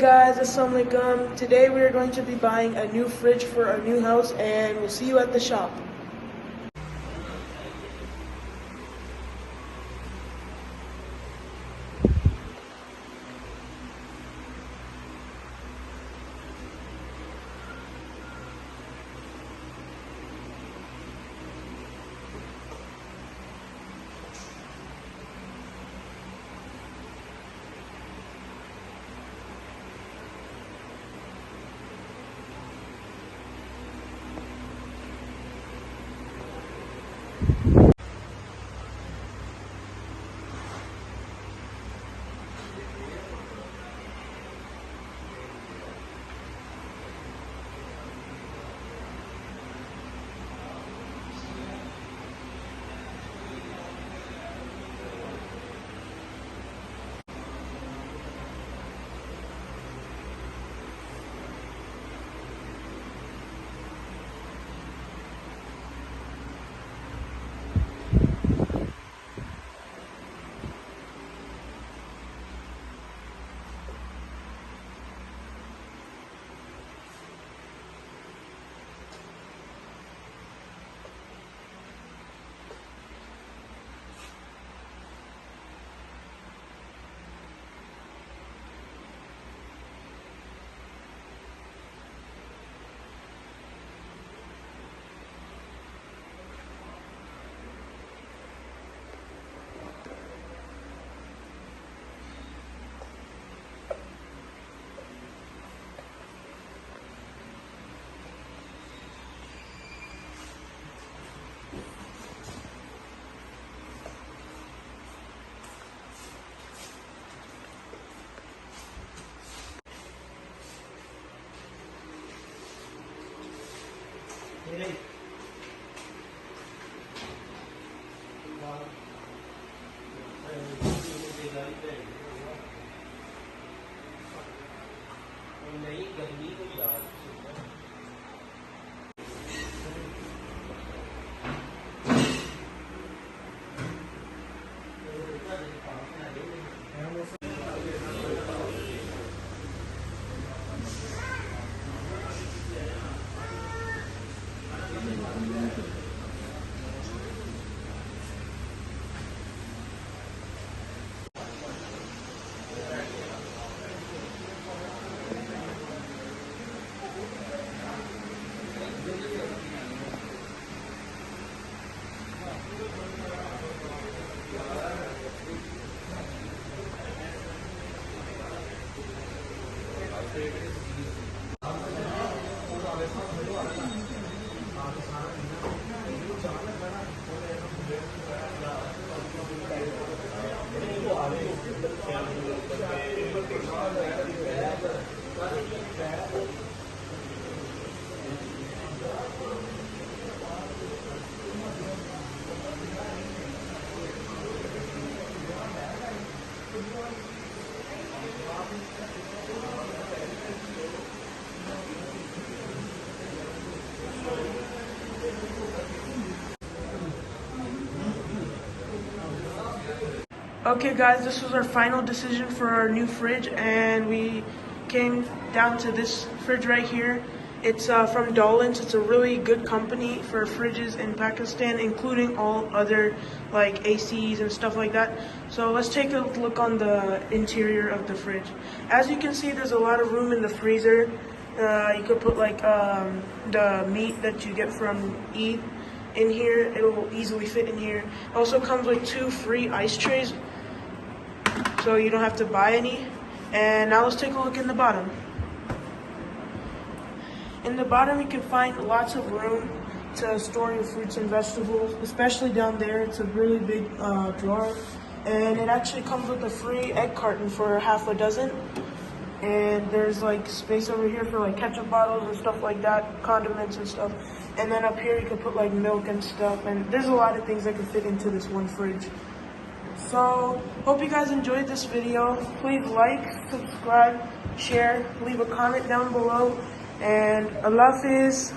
Guys, assalamualaikum. Today we are going to be buying a new fridge for our new house, and we'll see you at the shop. Okay guys, this was our final decision for our new fridge, and we came down to this fridge right here. It's from Dolan's. It's a really good company for fridges in Pakistan, including all other like ACs and stuff like that. So let's take a look on the interior of the fridge. As you can see, there's a lot of room in the freezer. You could put like the meat that you get from Eid in here. It'll easily fit in here. It also comes with 2 free ice trays, so you don't have to buy any. And now let's take a look in the bottom. In the bottom, you can find lots of room to store your fruits and vegetables, especially down there. It's a really big drawer, and it actually comes with a free egg carton for half a dozen. And there's like space over here for like ketchup bottles and stuff like that, condiments and stuff. And then up here you can put like milk and stuff, and there's a lot of things that can fit into this one fridge. So, hope you guys enjoyed this video. Please like, subscribe, share, leave a comment down below, and Allah Hafiz.